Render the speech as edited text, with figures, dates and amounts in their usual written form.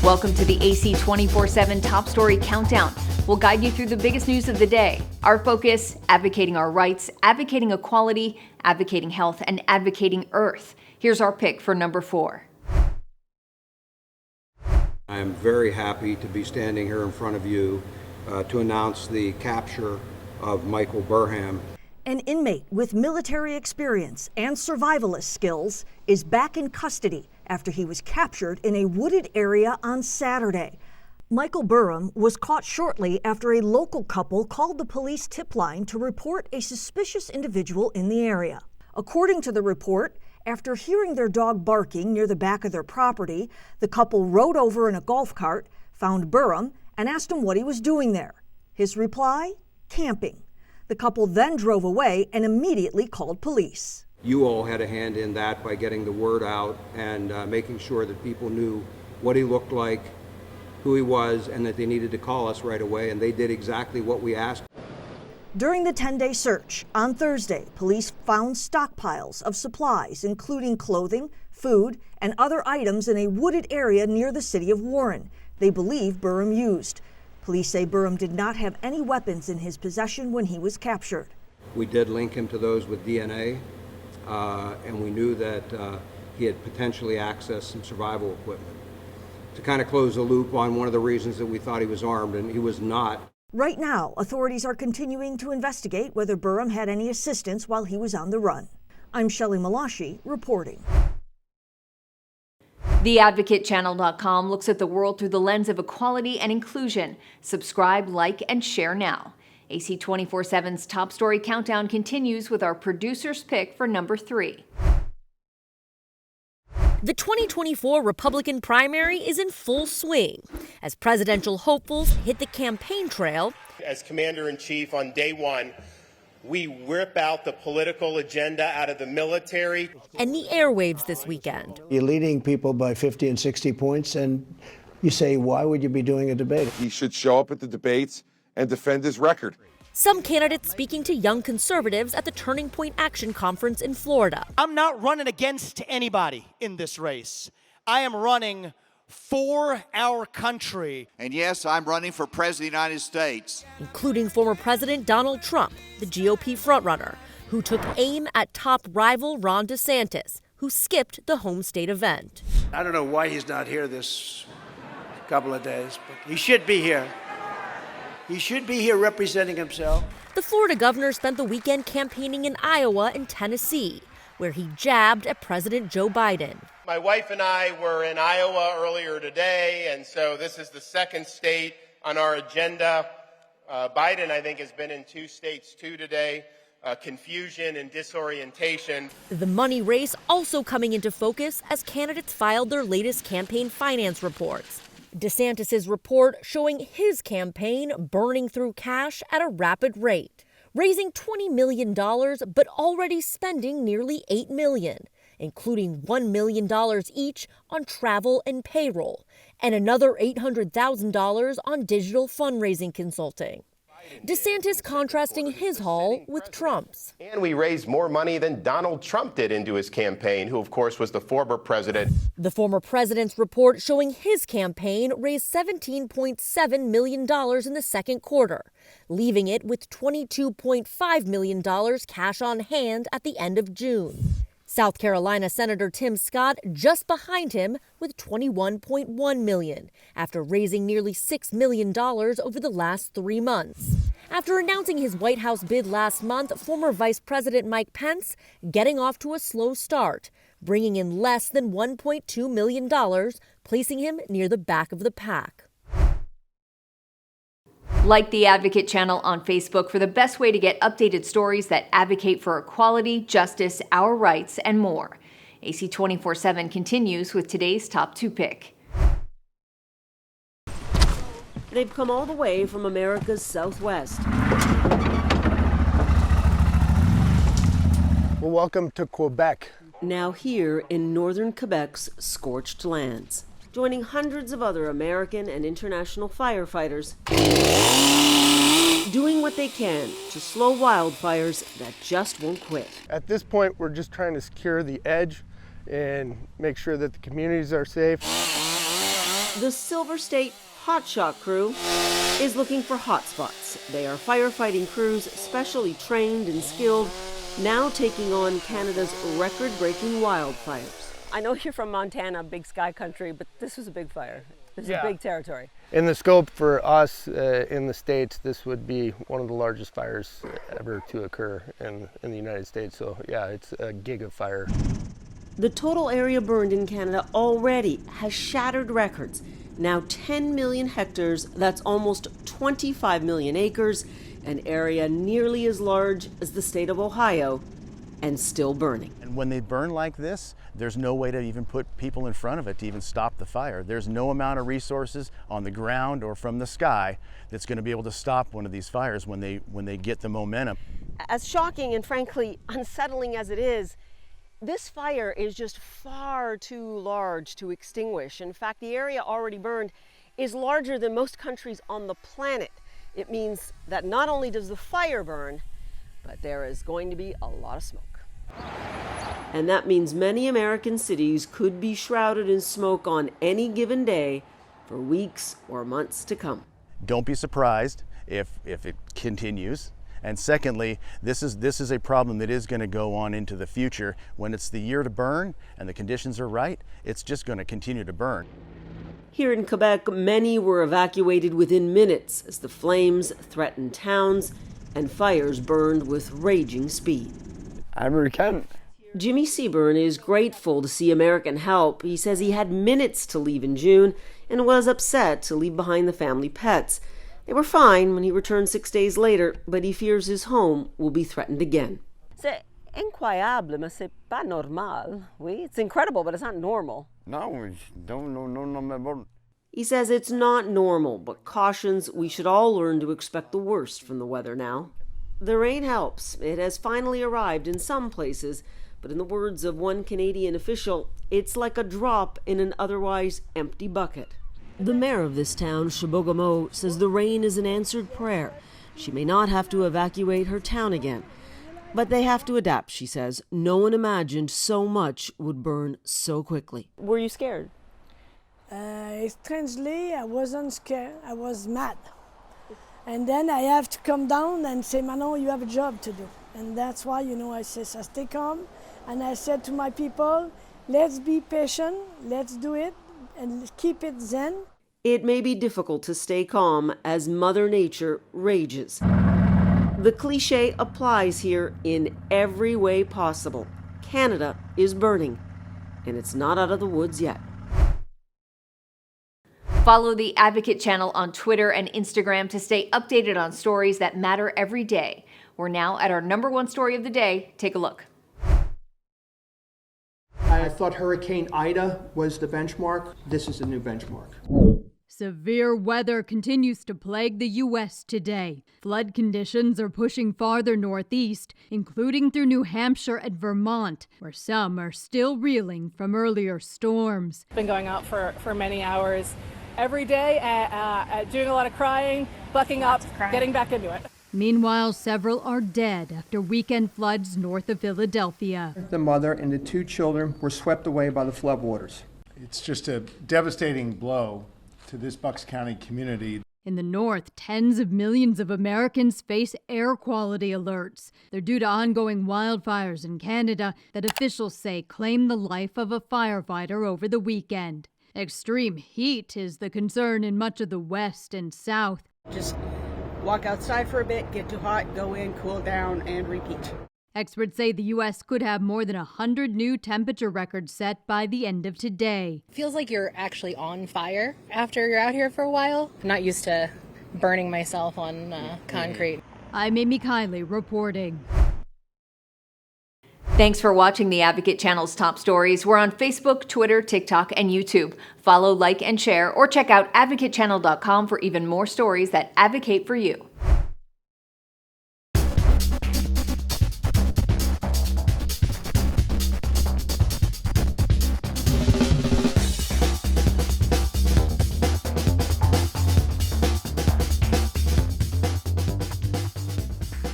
Welcome to the AC 24/7 Top Story Countdown. We'll guide you through the biggest news of the day. Our focus, advocating our rights, advocating equality, advocating health, and advocating Earth. Here's our pick for number 4. I am very happy to be standing here in front of you to announce the capture of Michael Burham. An inmate with military experience and survivalist skills is back in custody after he was captured in a wooded area on Saturday. Michael Burham was caught shortly after a local couple called the police tip line to report a suspicious individual in the area. According to the report, after hearing their dog barking near the back of their property, the couple rode over in a golf cart, found Burham, and asked him what he was doing there. His reply? Camping. The couple then drove away and immediately called police. You all had a hand in that by getting the word out and making sure that people knew what he looked like, who he was, and that they needed to call us right away, and they did exactly what we asked. During the 10-day search, on Thursday, police found stockpiles of supplies, including clothing, food, and other items in a wooded area near the city of Warren they believe Burham used. Police say Burham did not have any weapons in his possession when he was captured. We did link him to those with DNA, and we knew that he had potentially accessed some survival equipment. To kind of close the loop on one of the reasons that we thought he was armed, and he was not. Right now, authorities are continuing to investigate whether Burham had any assistance while he was on the run. I'm Shelley Malashi reporting. TheAdvocateChannel.com looks at the world through the lens of equality and inclusion. Subscribe, like, and share now. AC 24/7's Top Story Countdown continues with our producer's pick for number 3. The 2024 Republican primary is in full swing as presidential hopefuls hit the campaign trail. As Commander-in-Chief on day one, we rip out the political agenda out of the military. And the airwaves this weekend. You're leading people by 50 and 60 points, and you say, why would you be doing a debate? He should show up at the debates and defend his record. Some candidates speaking to young conservatives at the Turning Point Action Conference in Florida. I'm not running against anybody in this race. I am running for our country. And yes, I'm running for President of the United States. Including former President Donald Trump, the GOP frontrunner, who took aim at top rival Ron DeSantis, who skipped the home state event. I don't know why he's not here this couple of days, but he should be here. He should be here representing himself. The Florida governor spent the weekend campaigning in Iowa and Tennessee, where he jabbed at President Joe Biden. My wife and I were in Iowa earlier today, and so this is the second state on our agenda. Biden, I think, has been in 2 states too today. Confusion and disorientation. The money race also coming into focus as candidates filed their latest campaign finance reports. DeSantis' report showing his campaign burning through cash at a rapid rate, raising $20 million but already spending nearly $8 million, including $1 million each on travel and payroll, and another $800,000 on digital fundraising consulting. DeSantis contrasting his haul with Trump's. And we raised more money than Donald Trump did into his campaign, who, of course, was the former president. The former president's report showing his campaign raised $17.7 million in the second quarter, leaving it with $22.5 million cash on hand at the end of June. South Carolina Senator Tim Scott just behind him with $21.1 million after raising nearly $6 million over the last 3 months. After announcing his White House bid last month, former Vice President Mike Pence getting off to a slow start, bringing in less than $1.2 million, placing him near the back of the pack. Like the Advocate channel on Facebook for the best way to get updated stories that advocate for equality, justice, our rights, and more. AC 24/7 continues with today's top 2 pick. They've come all the way from America's Southwest. Well, welcome to Quebec. Now here in northern Quebec's scorched lands, joining hundreds of other American and international firefighters, doing what they can to slow wildfires that just won't quit. At this point, we're just trying to secure the edge and make sure that the communities are safe. The Silver State Hotshot Crew is looking for hotspots. They are firefighting crews specially trained and skilled, now taking on Canada's record-breaking wildfires. I know you're from Montana, big sky country, but this was a big fire. This is a big territory. In the scope for us in the States, this would be one of the largest fires ever to occur in the United States. So yeah, it's a giga fire. The total area burned in Canada already has shattered records. Now 10 million hectares, that's almost 25 million acres, an area nearly as large as the state of Ohio, and still burning. And when they burn like this, there's no way to even put people in front of it to even stop the fire. There's no amount of resources on the ground or from the sky that's going to be able to stop one of these fires when they get the momentum. As shocking and frankly unsettling as it is, this fire is just far too large to extinguish. In fact, the area already burned is larger than most countries on the planet. It means that not only does the fire burn, but there is going to be a lot of smoke. And that means many American cities could be shrouded in smoke on any given day for weeks or months to come. Don't be surprised if it continues. And secondly, this is a problem that is going to go on into the future. When it's the year to burn and the conditions are right, it's just going to continue to burn. Here in Quebec, many were evacuated within minutes as the flames threatened towns and fires burned with raging speed. American. Jimmy Seaburn is grateful to see American help. He says he had minutes to leave in June and was upset to leave behind the family pets. They were fine when he returned 6 days later, but he fears his home will be threatened again. C'est incroyable, mais c'est pas normal. Oui, it's incredible, but it's not normal. No, no. He says it's not normal, but cautions we should all learn to expect the worst from the weather now. The rain helps. It has finally arrived in some places, but in the words of one Canadian official, it's like a drop in an otherwise empty bucket. The mayor of this town, Chibougamau, says the rain is an answered prayer. She may not have to evacuate her town again, but they have to adapt, she says. No one imagined so much would burn so quickly. Were you scared? Strangely, I wasn't scared. I was mad. And then I have to come down and say, Manon, you have a job to do. And that's why, I said, I stay calm. And I said to my people, let's be patient, let's do it, and keep it zen. It may be difficult to stay calm as Mother Nature rages. The cliche applies here in every way possible. Canada is burning, and it's not out of the woods yet. Follow the Advocate channel on Twitter and Instagram to stay updated on stories that matter every day. We're now at our #1 story of the day. Take a look. I thought Hurricane Ida was the benchmark. This is the new benchmark. Severe weather continues to plague the U.S. today. Flood conditions are pushing farther northeast, including through New Hampshire and Vermont, where some are still reeling from earlier storms. Been going out for many hours every day, doing a lot of crying, bucking up, getting back into it. Meanwhile, several are dead after weekend floods north of Philadelphia. The mother and the 2 children were swept away by the floodwaters. It's just a devastating blow to this Bucks County community. In the north, tens of millions of Americans face air quality alerts. They're due to ongoing wildfires in Canada that officials say claimed the life of a firefighter over the weekend. Extreme heat is the concern in much of the west and south. Just walk outside for a bit, get too hot, go in, cool down, and repeat. Experts say the U.S. could have more than 100 new temperature records set by the end of today. Feels like you're actually on fire after you're out here for a while. I'm not used to burning myself on concrete. I'm Amy Kiley reporting. Thanks for watching the Advocate Channel's top stories. We're on Facebook, Twitter, TikTok, and YouTube. Follow, like, and share, or check out advocatechannel.com for even more stories that advocate for you.